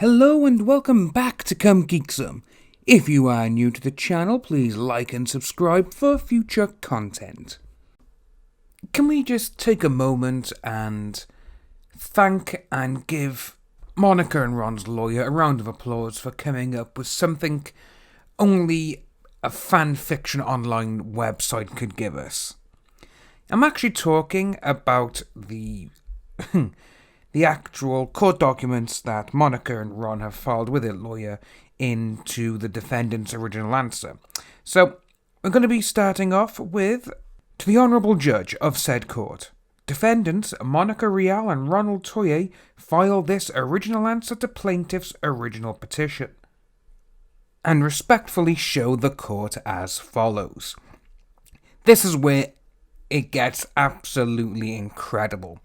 Hello and welcome back to Come Geek Some. If you are new to the channel, please like and subscribe for future content. Can we just take a moment and thank and give MonRon Lawyer a round of applause for coming up with something only a fanfiction online website could give us. I'm actually talking about the actual court documents that Monica and Ron have filed with their lawyer into the defendant's original answer. So, we're going to be starting off with, to the Honourable Judge of said court, defendants Monica Real and Ronald Toye filed this original answer to plaintiff's original petition, and respectfully show the court as follows. This is where it gets absolutely incredible.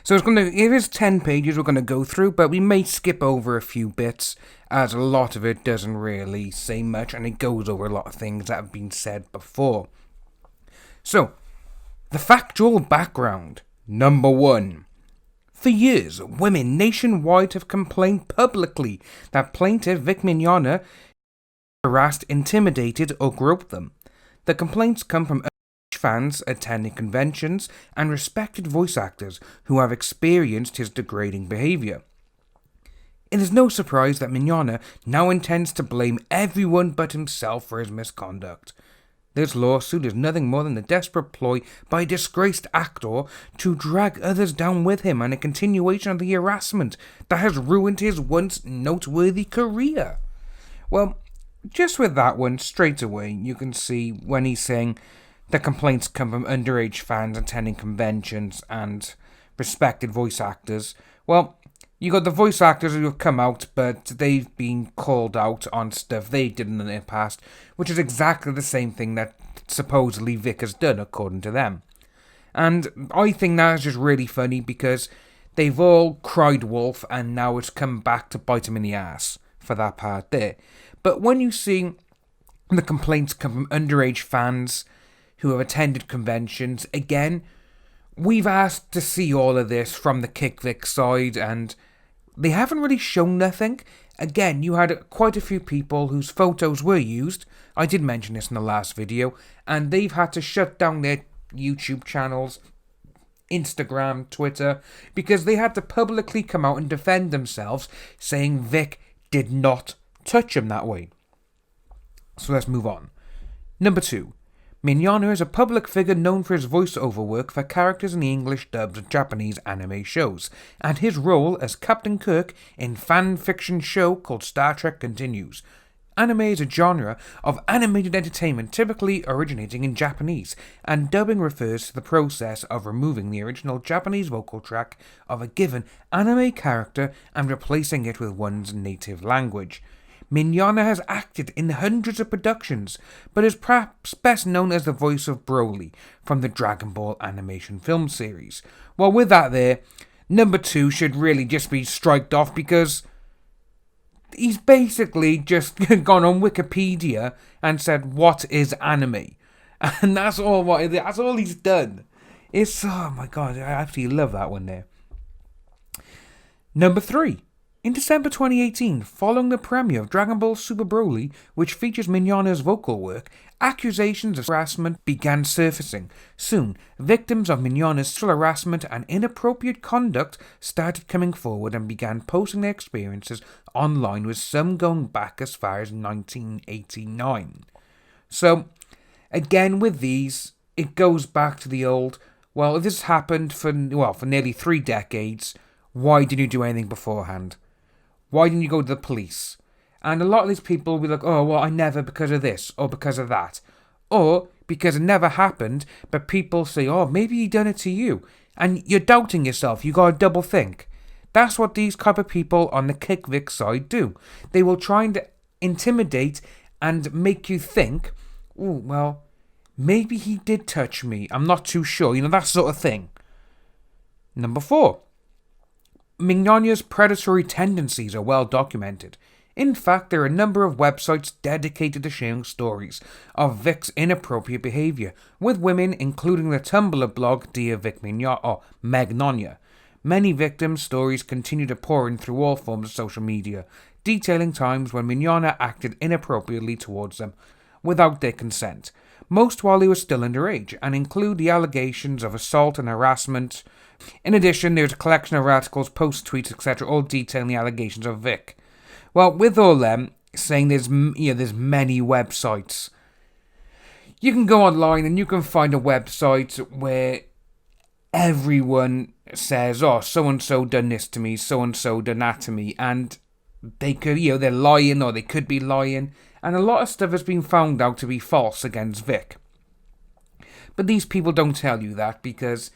So it is 10 pages we're going to go through, but we may skip over a few bits, as a lot of it doesn't really say much, and it goes over a lot of things that have been said before. So, the factual background. Number 1. For years, women nationwide have complained publicly that plaintiff Mignogna harassed, intimidated, or groped them. The complaints come from fans attending conventions and respected voice actors who have experienced his degrading behaviour. It is no surprise that Mignogna now intends to blame everyone but himself for his misconduct. This lawsuit is nothing more than a desperate ploy by a disgraced actor to drag others down with him, and a continuation of the harassment that has ruined his once noteworthy career. Well, just with that one, straight away, you can see when he's saying the complaints come from underage fans attending conventions and respected voice actors. Well, you got the voice actors who have come out, but they've been called out on stuff they did in their past, which is exactly the same thing that supposedly Vic has done, according to them. And I think that is just really funny because they've all cried wolf, and now it's come back to bite them in the ass for that part there. But when you see the complaints come from underage fans who have attended conventions, again, we've asked to see all of this from the Kick Vic side, and they haven't really shown nothing. Again, you had quite a few people whose photos were used. I did mention this in the last video, and they've had to shut down their YouTube channels, Instagram, Twitter, because they had to publicly come out and defend themselves, saying Vic did not touch him that way. So let's move on. Number 2. Mignogna is a public figure known for his voiceover work for characters in the English dubs of Japanese anime shows, and his role as Captain Kirk in fan fiction show called Star Trek continues. Anime is a genre of animated entertainment typically originating in Japanese, and dubbing refers to the process of removing the original Japanese vocal track of a given anime character and replacing it with one's native language. Mignogna has acted in hundreds of productions, but is perhaps best known as the voice of Broly from the Dragon Ball animation film series. Well, with that there, number 2 should really just be striked off because he's basically just gone on Wikipedia and said, what is anime? And that's all he's done. It's, oh my god, I absolutely love that one there. Number 3. In December 2018, following the premiere of Dragon Ball Super Broly, which features Mignogna's vocal work, accusations of harassment began surfacing. Soon, victims of Mignogna's sexual harassment and inappropriate conduct started coming forward and began posting their experiences online, with some going back as far as 1989. So, again with these, it goes back to the old, well, if this happened for nearly 3 decades, why didn't you do anything beforehand? Why didn't you go to the police? And a lot of these people will be like, oh, well, I never because of this, or because of that. Or because it never happened, but people say, oh, maybe he done it to you. And you're doubting yourself, you gotta double think. That's what these type of people on the Kick Vic side do. They will try and intimidate and make you think, oh, well, maybe he did touch me, I'm not too sure, that sort of thing. Number 4. Mignogna's predatory tendencies are well documented. In fact, there are a number of websites dedicated to sharing stories of Vic's inappropriate behaviour with women, including the Tumblr blog Dear Vic Mignogna. Many victims' stories continue to pour in through all forms of social media, detailing times when Mignogna acted inappropriately towards them, without their consent, most while they were still underage, and include the allegations of assault and harassment. In addition, there's a collection of articles, posts, tweets, etc., all detailing the allegations of Vic. Well, with all them saying there's many websites, you can go online and you can find a website where everyone says, "Oh, so and so done this to me, so and so done that to me," and they could, they're lying or they could be lying, and a lot of stuff has been found out to be false against Vic. But these people don't tell you that because,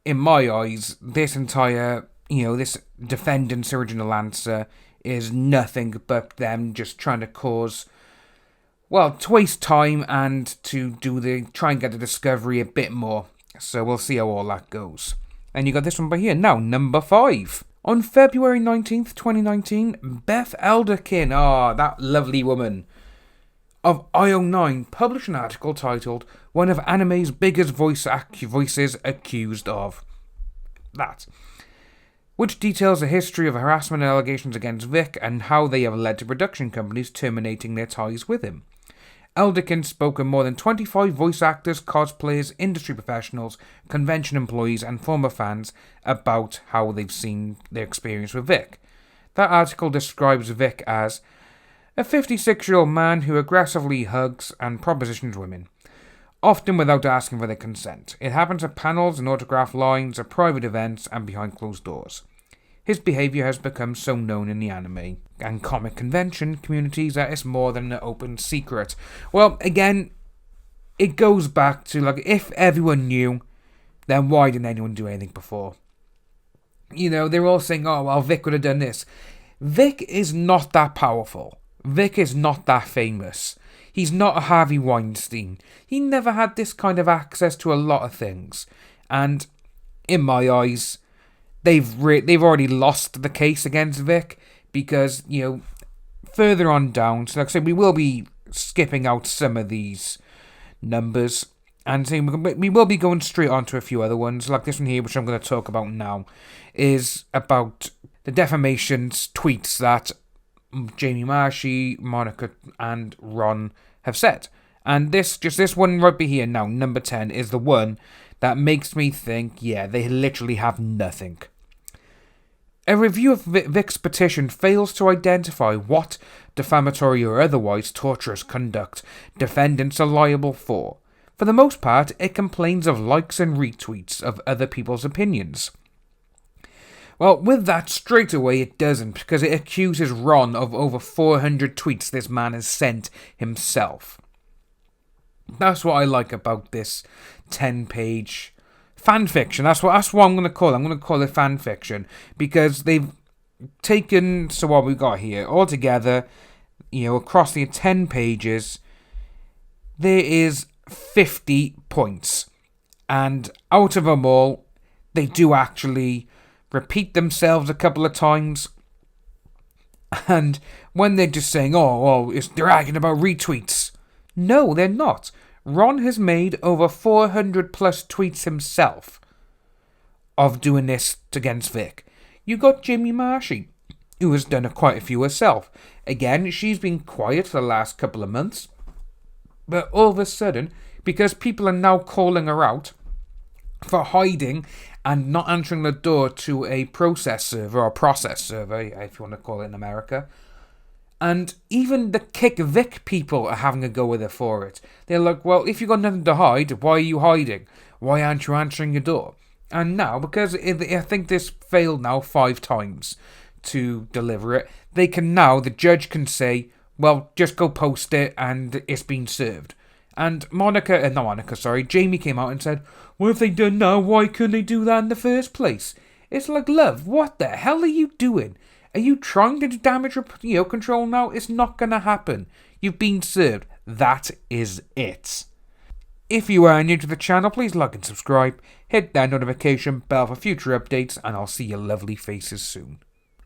in my eyes, this entire, this defendant's original answer is nothing but them just trying to cause, to waste time and to try and get the discovery a bit more. So we'll see how all that goes. And you got this one by here. Now, number 5. On February 19th, 2019, Beth Elderkin, that lovely woman, of IO9, published an article titled, "One of Anime's Biggest Voices Accused of," which details the history of harassment allegations against Vic and how they have led to production companies terminating their ties with him. Elderkin spoke with more than 25 voice actors, cosplayers, industry professionals, convention employees, and former fans about how they've seen their experience with Vic. That article describes Vic as a 56-year-old man who aggressively hugs and propositions women, often without asking for their consent. It happens at panels and autograph lines, at private events, and behind closed doors. His behaviour has become so known in the anime and comic convention communities that it's more than an open secret. Well, again, it goes back to, if everyone knew, then why didn't anyone do anything before? They're all saying, Vic would have done this. Vic is not that powerful. Vic is not that famous. He's not a Harvey Weinstein. He never had this kind of access to a lot of things. And, in my eyes, they've already lost the case against Vic because, further on down, so like I said, we will be skipping out some of these numbers and we will be going straight on to a few other ones, like this one here, which I'm going to talk about now, is about the defamation tweets that Jamie Marshy, Monica, and Ron have said. And this one right here now, number 10, is the one that makes me think, they literally have nothing. A review of Vic's petition fails to identify what defamatory or otherwise torturous conduct defendants are liable for. For the most part, it complains of likes and retweets of other people's opinions. Well, with that, straight away it doesn't, because it accuses Ron of over 400 tweets this man has sent himself. That's what I like about this 10-page fanfiction. That's what I'm going to call it. I'm going to call it fanfiction, because they've taken, so what we got here, all together, across the 10 pages, there is 50 points. And out of them all, they do actually repeat themselves a couple of times. And when they're just saying, they're arguing about retweets. No, they're not. Ron has made over 400 plus tweets himself of doing this against Vic. You got Jamie Marshy, who has done quite a few herself. Again, she's been quiet for the last couple of months. But all of a sudden, because people are now calling her out for hiding and not answering the door to a process server, or process server, if you want to call it in America. And even the Kick Vic people are having a go with her for it. They're like, well, if you've got nothing to hide, why are you hiding? Why aren't you answering your door? And now, because I think this failed now 5 times to deliver it, the judge can say, well, just go post it and it's been served. And Jamie came out and said, what have they done now? Why couldn't they do that in the first place? It's like, love, what the hell are you doing? Are you trying to do damage control now? It's not going to happen. You've been served. That is it. If you are new to the channel, please like and subscribe. Hit that notification bell for future updates, and I'll see your lovely faces soon.